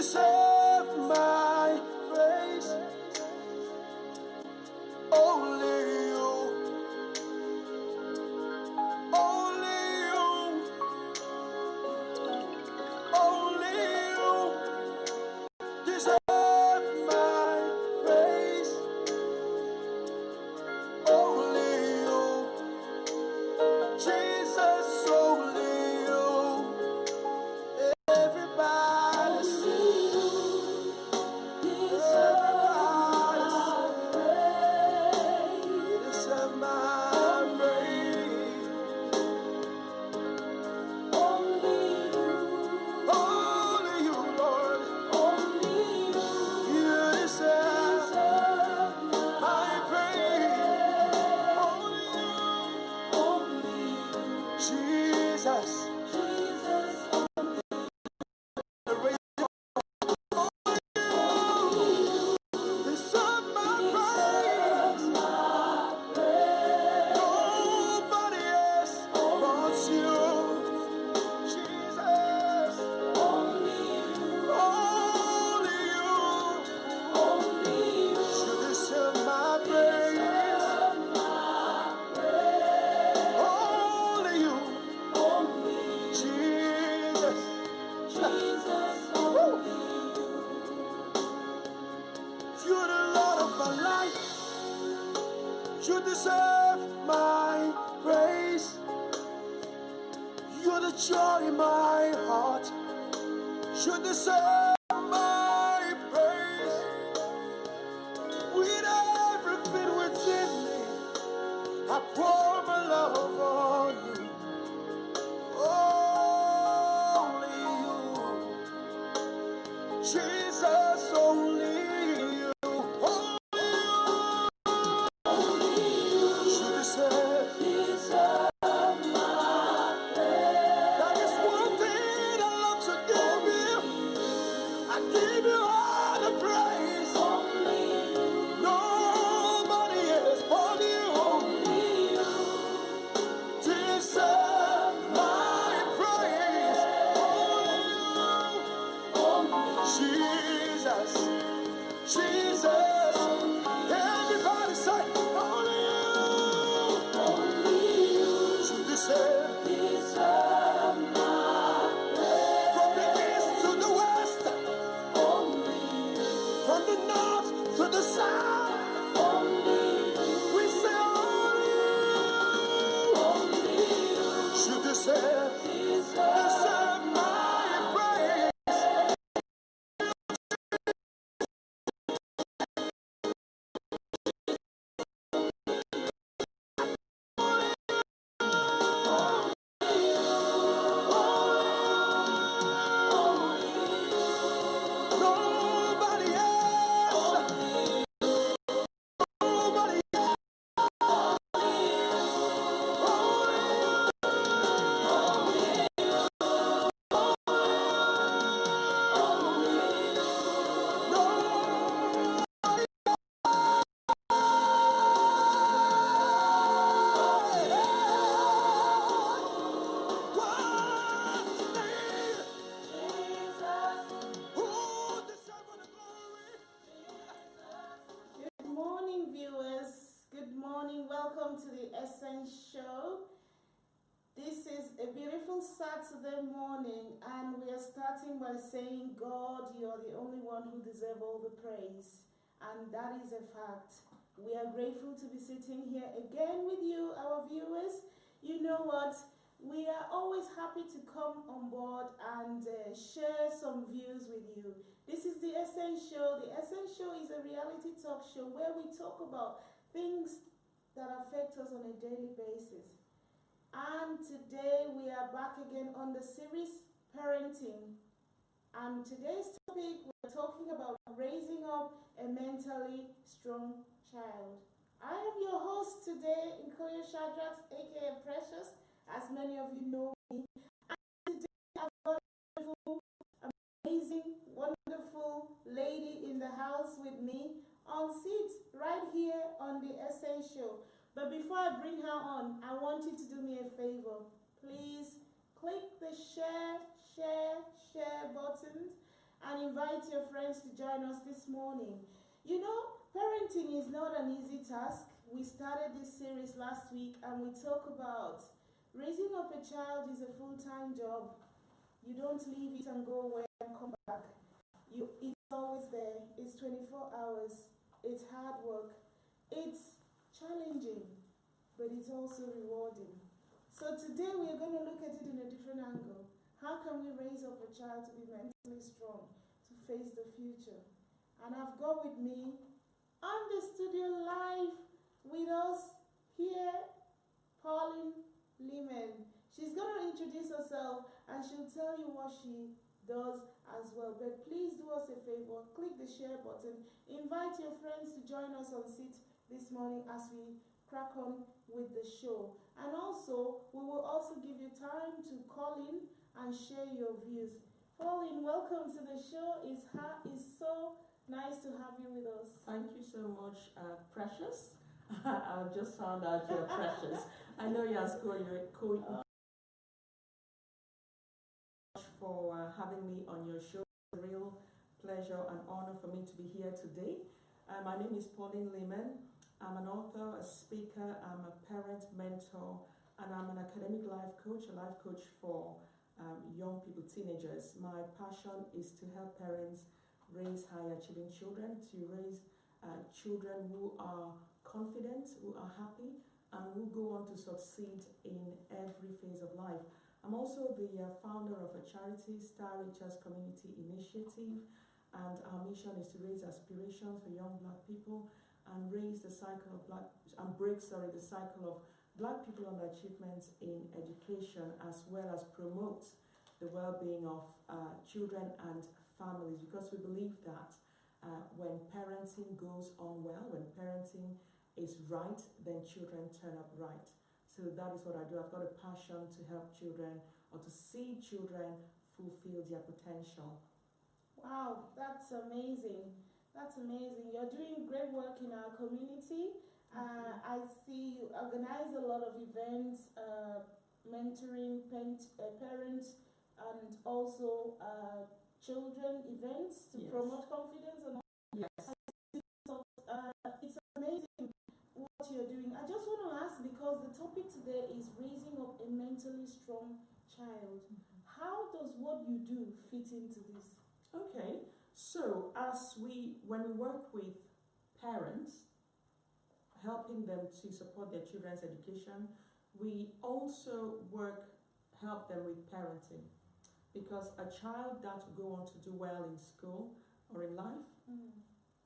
deserve my praise. Only you, only you, only you deserve my praise. Only you, Jesus, only you. Everybody sing. You deserve my praise. You're the joy in my heart. You deserve my praise. With everything within me, I pour my love on you. Only you, Jesus, only you. Jesus, everybody say, only you, you deserve my praise. From the east to the west, only you. From the north to the south, only you. We say, only you, you deserve my praise. Show. This is a beautiful Saturday morning, and we are starting by saying, God, you are the only one who deserves all the praise, and that is a fact. We are grateful to be sitting here again with you, our viewers. You know what? We are always happy to come on board and share some views with you. This is the Essential. The Essential is a reality talk show where we talk about things that affect us on a daily basis. And today we are back again on the series Parenting. And today's topic, we're talking about raising up a mentally strong child. I am your host today, Nkoyo Shad, aka Precious, as many of you know me. And today I've got a beautiful, amazing, wonderful lady in the house with me on seats right here on the Essential. But before I bring her on, I want you to do me a favor. Please click the share buttons and invite your friends to join us this morning. You know, parenting is not an easy task. We started this series last week and we talk about raising up a child is a full-time job. You don't leave it and go away and come back. It's always there. It's 24 hours. It's hard work. It's challenging, but it's also rewarding. So today we are going to look at it in a different angle. How can we raise up a child to be mentally strong, to face the future? And I've got with me on the studio live with us here, Pauline Lehman. She's going to introduce herself and she'll tell you what she does as well. But please do us a favor, click the share button, invite your friends to join us on Sit this morning as we crack on with the show. And also, we will also give you time to call in and share your views. Pauline, welcome to the show. It's so nice to have you with us. Thank you so much, Precious. I've just found out you're Precious. I know you're for having me on your show. It's a real pleasure and honor for me to be here today. My name is Pauline Lehman. I'm an author, a speaker, I'm a parent, mentor, and I'm an academic life coach, a life coach for young people, teenagers. My passion is to help parents raise high-achieving children, to raise children who are confident, who are happy, and who go on to succeed in every phase of life. I'm also the founder of a charity, Star Richards Community Initiative, and our mission is to raise aspirations for young Black people and raise the cycle of break the cycle of Black people and their achievements in education, as well as promote the well-being of children and families, because we believe that when parenting goes on well, when parenting is right, then children turn up right. So that is what I do. I've got a passion to help children or to see children fulfill their potential. Wow, that's amazing. That's amazing. You're doing great work in our community. I see you organize a lot of events, mentoring parents and also children events to promote confidence. And yes. It's amazing what you're doing. I just want to ask, because the topic today is raising up a mentally strong child. How does what you do fit into this? Okay. So when we work with parents, helping them to support their children's education, we also help them with parenting. Because a child that will go on to do well in school or in life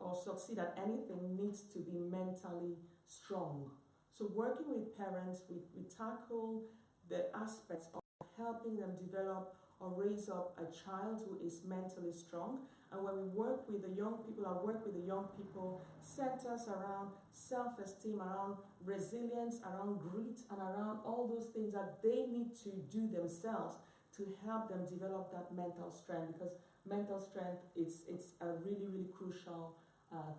or succeed at anything needs to be mentally strong. So working with parents, we tackle the aspects of helping them develop or raise up a child who is mentally strong. And when we work with the young people, I work with the young people centers around self-esteem, around resilience, around grit, and around all those things that they need to do themselves to help them develop that mental strength, because mental strength it's a really, really crucial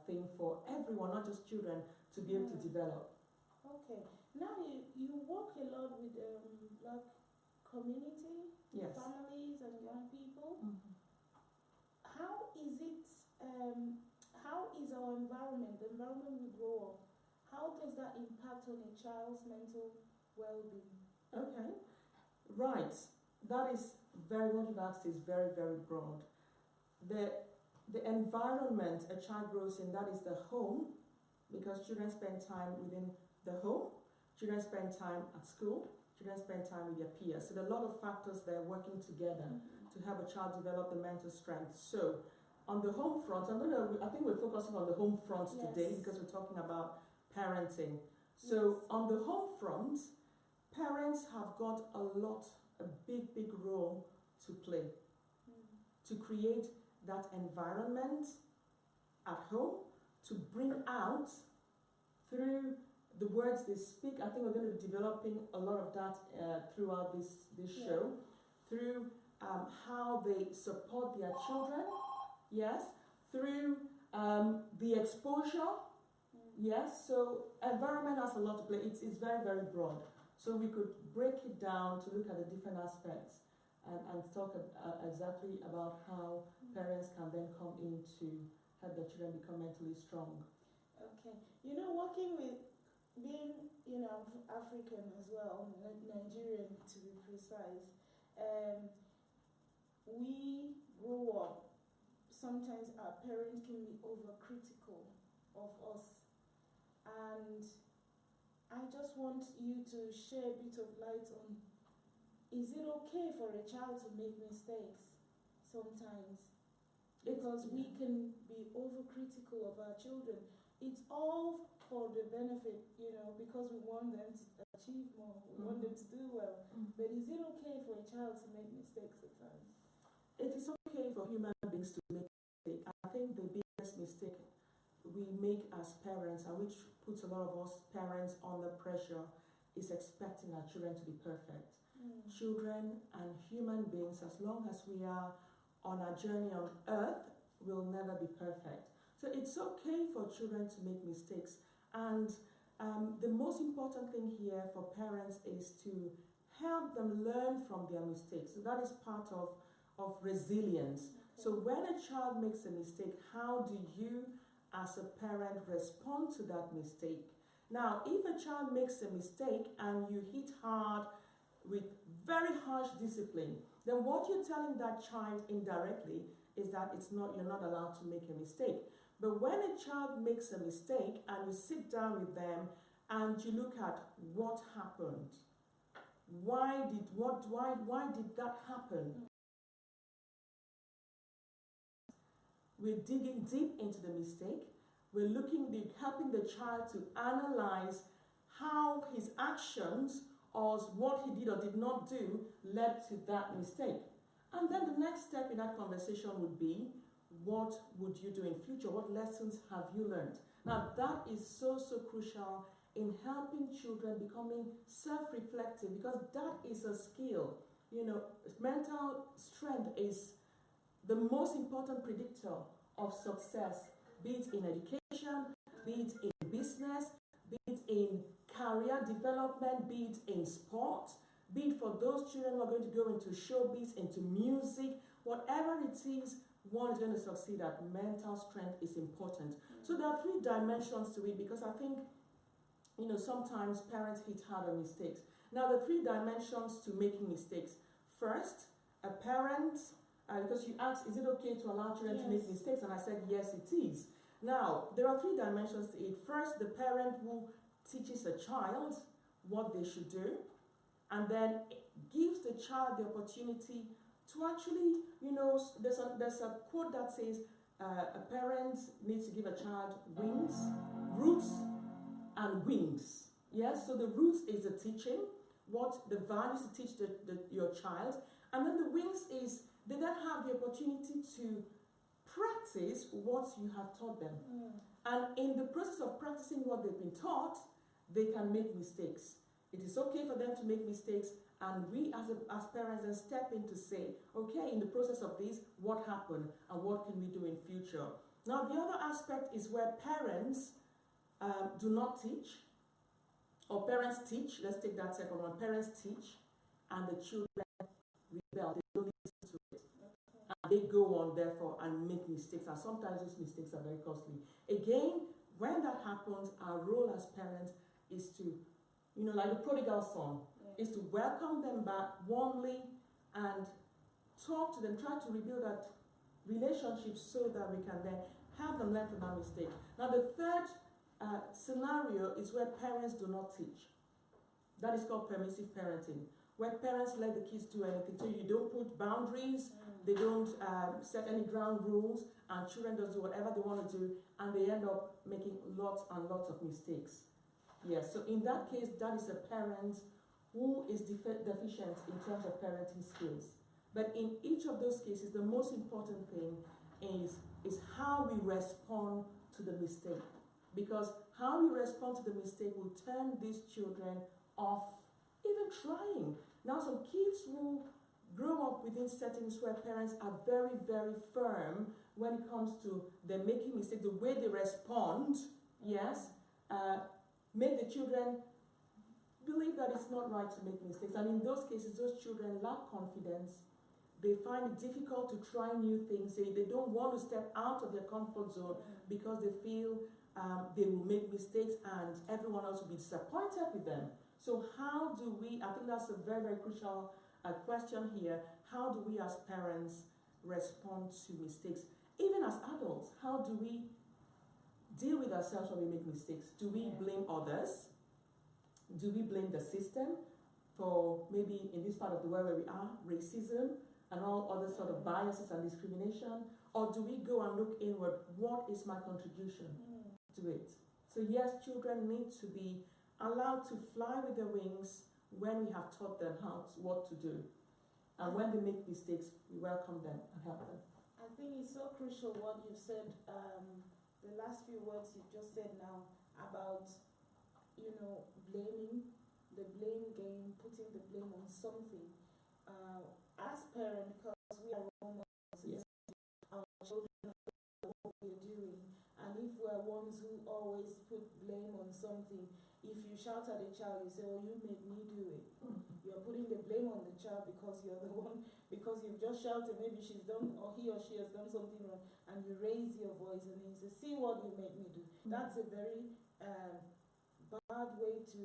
thing for everyone, not just children, to be able to develop. Okay. Now you work a lot with Black community, yes, families and young people. How is it, how is our environment, the environment we grow up, how does that impact on a child's mental well-being? Okay, right. That is what you've asked is very, very broad. The environment a child grows in, that is the home, because children spend time within the home, children spend time at school, children spend time with their peers. So there are a lot of factors that are working together to help a child develop the mental strength. So on the home front, I think we're focusing on the home front today because we're talking about parenting. So on the home front, parents have got a big, big role to play to create that environment at home, to bring out through the words they speak. I think we're going to be developing a lot of that throughout this show, through how they support their children, yes, through the exposure, yes. So environment has a lot to play. It's very, very broad. So we could break it down to look at the different aspects and talk exactly about how parents can then come in to help their children become mentally strong. Okay. Working with being, African as well, Nigerian to be precise, we grow up, sometimes our parents can be overcritical of us. And I just want you to share a bit of light on, is it okay for a child to make mistakes sometimes? Because we can be overcritical of our children. It's all for the benefit, because we want them to achieve more, we want them to do well. But is it okay for a child to make mistakes at times? It is okay for human beings to make mistakes. I think the biggest mistake we make as parents, and which puts a lot of us parents under pressure, is expecting our children to be perfect. Children and human beings, as long as we are on our journey on earth, will never be perfect. So it's okay for children to make mistakes. And the most important thing here for parents is to help them learn from their mistakes. So that is part of resilience. Okay. So when a child makes a mistake, how do you as a parent respond to that mistake? Now, if a child makes a mistake and you hit hard with very harsh discipline, then what you're telling that child indirectly is that you're not allowed to make a mistake. But when a child makes a mistake and you sit down with them and you look at what happened, why did that happen? We're digging deep into the mistake. We're helping the child to analyze how his actions or what he did or did not do led to that mistake. And then the next step in that conversation would be, what would you do in future? What lessons have you learned? Now that is so crucial in helping children becoming self-reflective, because that is a skill. Mental strength is the most important predictor of success, be it in education, be it in business, be it in career development, be it in sport, be it for those children who are going to go into showbiz, into music, whatever it is, one is going to succeed at. Mental strength is important. So there are 3 dimensions to it, because I think, sometimes parents hit hard on mistakes. Now, the 3 dimensions to making mistakes. First, a parent, because you asked, is it okay to allow children to make mistakes? And I said, yes, it is. Now, there are 3 dimensions to it. First, the parent who teaches a child what they should do, and then gives the child the opportunity to actually, there's a quote that says, a parent needs to give a child roots and wings. Yes, so the roots is the teaching, what the values to teach your child, and then the wings is they then have the opportunity to practice what you have taught them. And in the process of practicing what they've been taught, they can make mistakes. It is okay for them to make mistakes, and we as parents then step in to say, okay, in the process of this, what happened and what can we do in future? Now, the other aspect is where parents do not teach, or parents teach. Let's take that second one. Parents teach, and the children rebel. They don't listen to it. And they go on, therefore, and make mistakes. And sometimes those mistakes are very costly. Again, when that happens, our role as parents is to, like the prodigal son, is to welcome them back warmly and talk to them, try to rebuild that relationship so that we can then have them learn from that mistake. Now, the third scenario is where parents do not teach. That is called permissive parenting, where parents let the kids do anything. So you don't put boundaries, they don't set any ground rules, and children just do whatever they want to do, and they end up making lots and lots of mistakes. Yes, so in that case, that is a parent who is deficient in terms of parenting skills. But in each of those cases, the most important thing is how we respond to the mistake. Because how we respond to the mistake will turn these children off even trying. Now, some kids who grow up within settings where parents are very, very firm when it comes to them making mistakes, the way they respond, make the children believe that it's not right to make mistakes. And in those cases, those children lack confidence they find it difficult to try new things. They don't want to step out of their comfort zone because they feel they will make mistakes and everyone else will be disappointed with them. So how do we, I think that's a very, very crucial question here, how do we as parents respond to mistakes? Even as adults, how do we deal with ourselves when we make mistakes? Do we blame others? Do we blame the system for maybe in this part of the world where we are, racism and all other sort of biases and discrimination? Or do we go and look inward, what is my contribution to it? So yes, children need to be allowed to fly with their wings when we have taught them what to do. And when they make mistakes, we welcome them and help them. I think it's so crucial what you've said, the last few words you've just said now about, blaming, the blame game, putting the blame on something. As parents, because we are role models, our children know what we're doing, and if we're ones who always put blame on something, if you shout at a child, you say, "Oh, you made me do it." You're putting the blame on the child because you're the one, because you've just shouted, maybe she's done, or he or she has done something wrong, and you raise your voice and you say, "See what you made me do." That's a very bad way to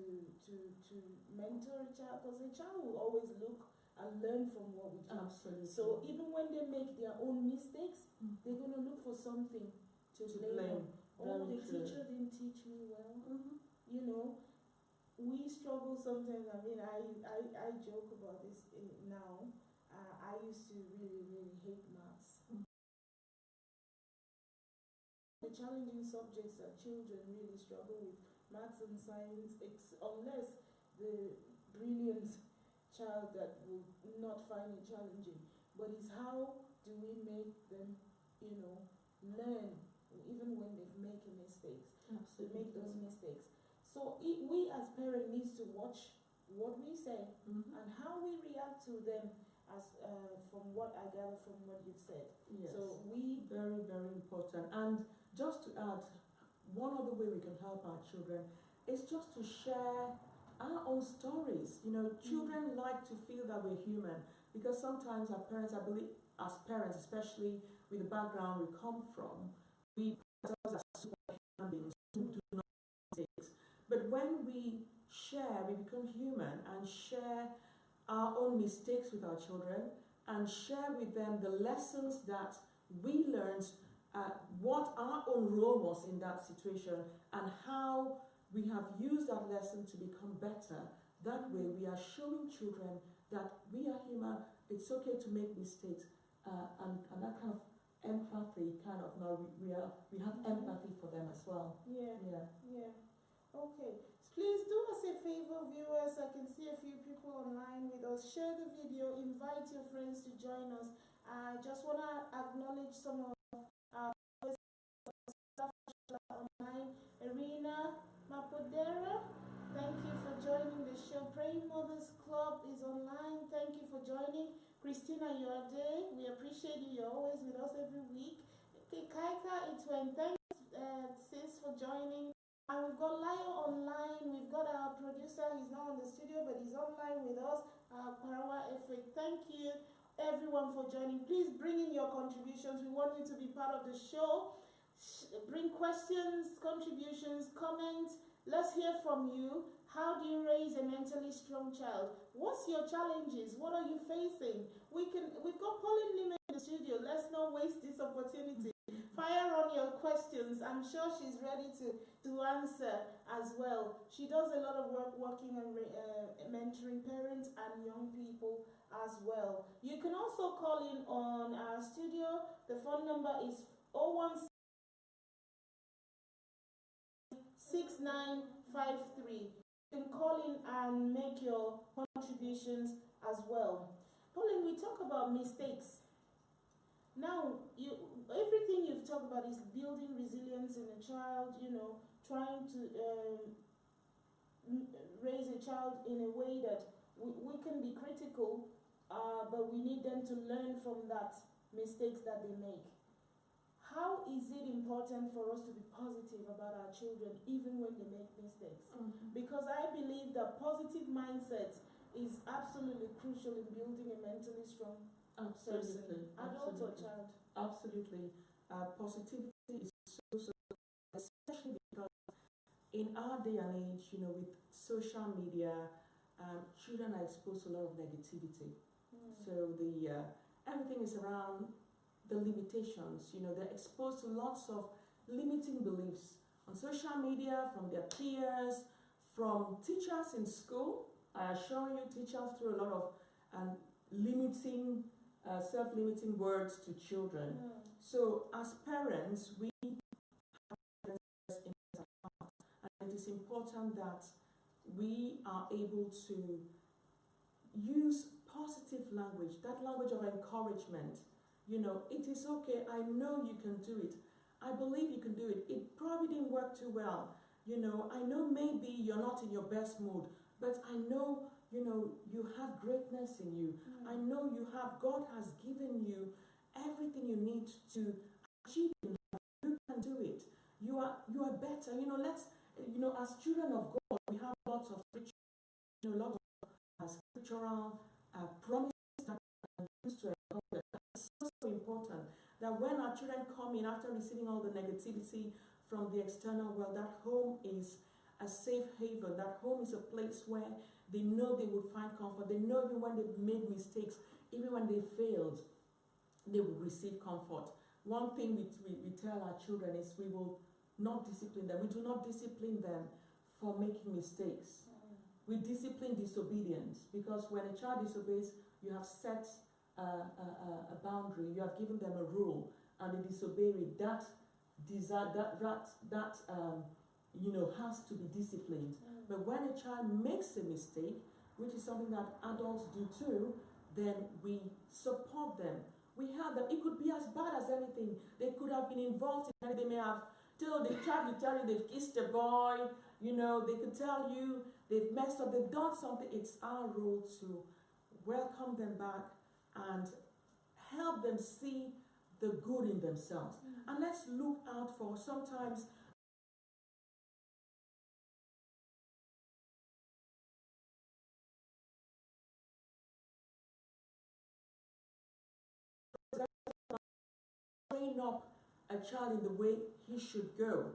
mentor a child, because a child will always look and learn from what we do. Absolutely. So even when they make their own mistakes, they're going to look for something to blame. Oh, the teacher didn't teach me well. We struggle sometimes. I mean, I joke about this now. I used to really, really hate maths. The challenging subjects that children really struggle with, maths and science, unless the brilliant child that will not find it challenging. But it's how do we make them, learn, even when they've made mistakes, to make those mistakes. So we as parents need to watch what we say and how we react to them, as from what I gather from what you've said. Yes. So very, very important. And just to add, one other way we can help our children is just to share our own stories. Children like to feel that we're human, because sometimes our parents, I believe, as parents, especially with the background we come from, we are superhuman beings who do not make mistakes. But when we share, we become human and share our own mistakes with our children and share with them the lessons that we learned, what our own role was in that situation, and how we have used that lesson to become better. That way we are showing children that we are human, it's okay to make mistakes, and that kind of empathy, we have empathy for them as well. Yeah. Okay. Please do us a favor, viewers. I can see a few people online with us. Share the video, invite your friends to join us. I just want to acknowledge some of our staff online. Irina Mapodera, thank you for joining the show. Praying Mothers Club is online. Thank you for joining. Christina Yorde, we appreciate you. You're always with us every week. Okay, Kaika Itwen, thanks sis for joining. And we've got Lio online. We've got our producer. He's not on the studio, but he's online with us. Parawa Efik. Thank you, everyone, for joining. Please bring in your contributions. We want you to be part of the show. Bring questions, contributions, comments. Let's hear from you. How do you raise a mentally strong child? What's your challenges? What are you facing? We've got Pauline Lima in the studio. Let's not waste this opportunity. Fire on your questions. I'm sure she's ready to answer as well. She does a lot of work working and mentoring parents and young people as well. You can also call in on our studio. The phone number is 016-6953. You can call in and make your contributions as well. Pauline, we talk about mistakes. Now, everything you've talked about is building resilience in a child, trying to raise a child in a way that we can be critical, but we need them to learn from that mistakes that they make. How is it important for us to be positive about our children even when they make mistakes? Because I believe that positive mindset is absolutely crucial in building a mentally strong Absolutely. person, adult or Absolutely. child. Absolutely. Positivity is so, especially because in our day and age, with social media, children are exposed to a lot of negativity. So everything is around the limitations. They're exposed to lots of limiting beliefs on social media, from their peers, from teachers in school. I assure you, teachers throw a lot of limiting, self-limiting words to children. So as parents, we have this in our heart, and it is important that we are able to use positive language, that language of encouragement. It is okay. I know you can do it. I believe you can do it. It probably didn't work too well. I know maybe you're not in your best mood, but I know, you have greatness in you. I know God has given you everything you need to achieve in life. You can do it. You are better. As children of God, we have lots of scripture, lots of scriptural promises that we can use to help them. It's so important that when our children come in after receiving all the negativity from the external world, that home is a safe haven. That home is a place where they know they will find comfort. They know even when they've made mistakes, even when they failed, they will receive comfort. One thing we tell our children is we will not discipline them. We do not discipline them for making mistakes. We discipline disobedience, because when a child disobeys, you have set a boundary, you have given them a rule, and they disobey it. That has to be disciplined. But when a child makes a mistake, which is something that adults do too, then we support them. We have them. It could be as bad as anything. They could have been involved in it. They may have told the child, will tell you they've kissed a boy. They could tell you they've messed up, they've done something. It's our role to welcome them back and help them see the good in themselves. And let's look out for sometimes train up a child in the way he should go.